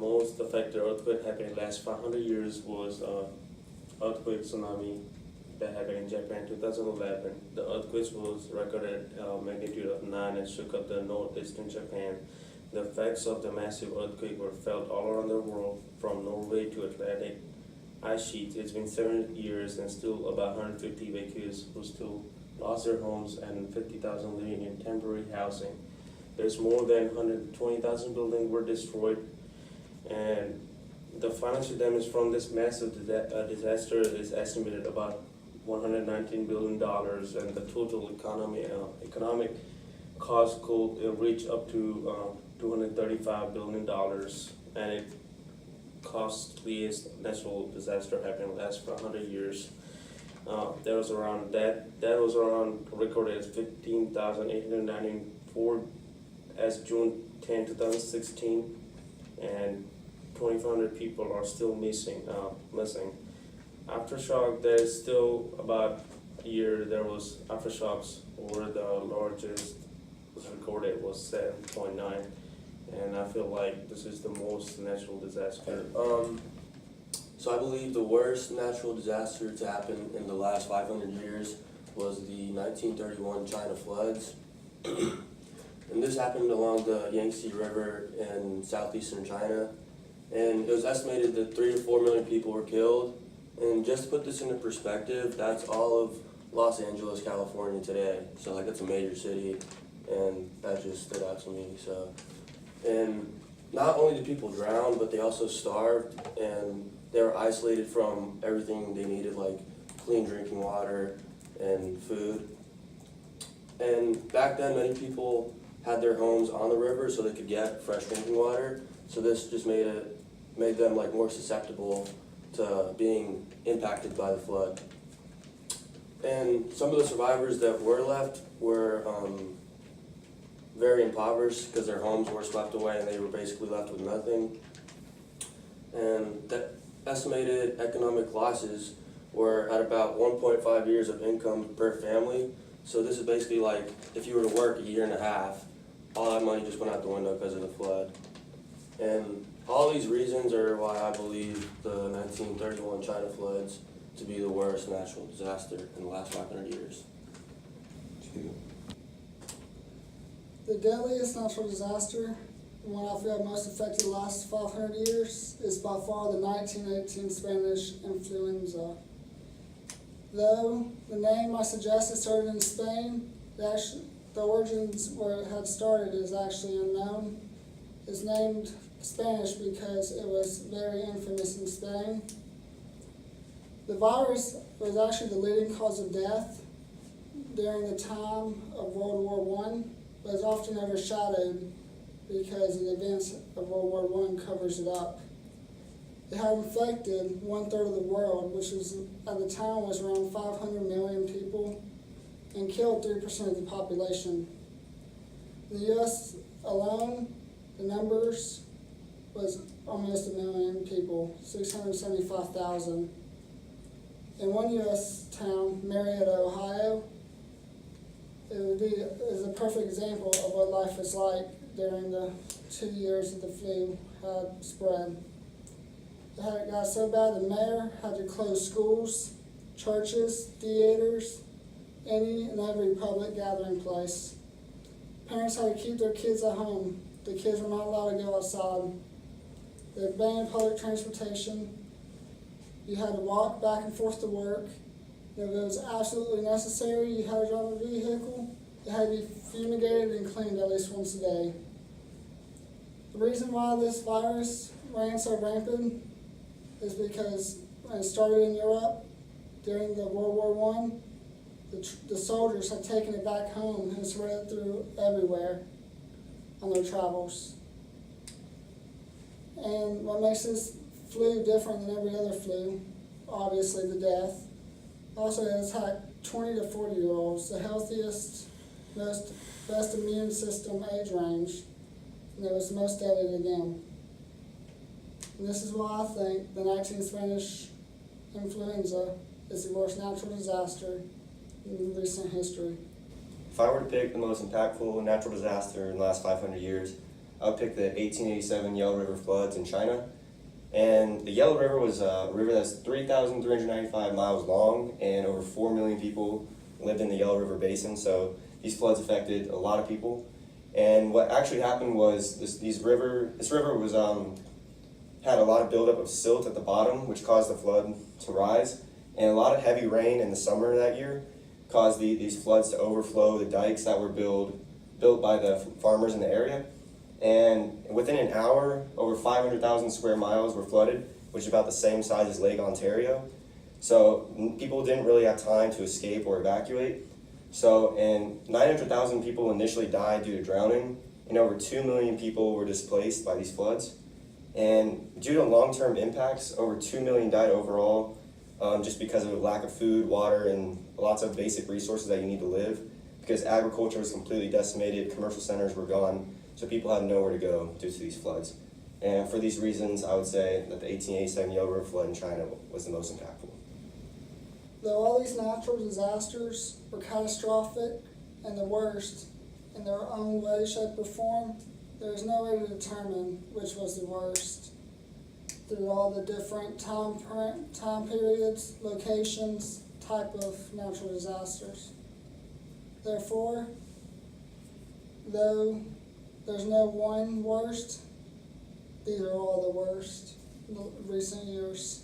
most affected earthquake happened in the last 500 years was earthquake tsunami that happened in Japan in 2011. The earthquake was recorded magnitude of 9 and shook up the northeastern Japan. The effects of the massive earthquake were felt all around the world, from Norway to Atlantic ice sheets. It's been 7 years and still about 150 evacuees who still lost their homes and 50,000 living in temporary housing. There's more than 120,000 buildings were destroyed, and the financial damage from this massive disaster is estimated about $119 billion, and the total economic cost could reach up to $235 billion, and it costliest natural disaster happened in the last 100 years. That was around recorded as 15,894 as June 10, 2016, and 2,500 people are still missing. Aftershock, there's still about a year there was aftershocks, where the largest was recorded was 7.9, and I feel like this is the most natural disaster. So I believe the worst natural disaster to happen in the last 500 years was the 1931 China floods. And this happened along the Yangtze River in southeastern China. And it was estimated that 3 to 4 million people were killed. And just to put this into perspective, that's all of Los Angeles, California today. So like that's a major city, and that just stood out to me. So, and not only did people drown, but they also starved, and they were isolated from everything they needed, like clean drinking water and food. And back then, many people had their homes on the river so they could get fresh drinking water. So this just made them like more susceptible to being impacted by the flood. And some of the survivors that were left were very impoverished because their homes were swept away and they were basically left with nothing. And the estimated economic losses were at about 1.5 years of income per family. So this is basically like if you were to work a year and a half, all that money just went out the window because of the flood. And all these reasons are why I believe the 1931 China floods to be the worst natural disaster in the last 500 years. The deadliest natural disaster, the one I feel most affected the last 500 years, is by far the 1918 Spanish influenza. Though the name I suggest it started in Spain, the origins where it had started is actually unknown. It's named Spanish because it was very infamous in Spain. The virus was actually the leading cause of death during the time of World War I, but is often overshadowed because the events of World War I covers it up. It had infected 1/3 of the world, which was at the time was around 500 million people, and killed 3% of the population. In the U.S. alone, the numbers was almost 1 million people, 675,000. In one U.S. town, Marietta, Ohio, is a perfect example of what life was like during the 2 years that the flu had spread. It got so bad the mayor had to close schools, churches, theaters, any and every public gathering place. Parents had to keep their kids at home. The kids were not allowed to go outside. They banned public transportation. You had to walk back and forth to work. If it was absolutely necessary, you had to drive a vehicle. It had to be fumigated and cleaned at least once a day. The reason why this virus ran so rampant is because when it started in Europe during the World War I, the soldiers had taken it back home and spread it through everywhere on their travels. And what makes this flu different than every other flu, obviously the death. Also, it attacked 20 to 40-year-olds, the healthiest, best immune system age range, and it was most deadly to them. And this is why I think the 19 Spanish influenza is the worst natural disaster in recent history. If I were to pick the most impactful natural disaster in the last 500 years, I would pick the 1887 Yellow River floods in China. And the Yellow River was a river that's 3,395 miles long, and over 4 million people lived in the Yellow River Basin, so these floods affected a lot of people. And what actually happened was this river was had a lot of buildup of silt at the bottom, which caused the flood to rise. And a lot of heavy rain in the summer that year caused these floods to overflow the dikes that were built by the farmers in the area. And within an hour, over 500,000 square miles were flooded, which is about the same size as Lake Ontario. So people didn't really have time to escape or evacuate. So, and 900,000 people initially died due to drowning, and over 2 million people were displaced by these floods. And due to long-term impacts, over 2 million died overall, just because of a lack of food, water, and lots of basic resources that you need to live. Because agriculture was completely decimated, commercial centers were gone, so people had nowhere to go due to these floods. And for these reasons, I would say that the 1887 Yellow River flood in China was the most impactful. Though all these natural disasters were catastrophic and the worst in their own way, shape, or form, there is no way to determine which was the worst through all the different time periods, locations, type of natural disasters. Therefore, though there's no one worst, these are all the worst in the recent years.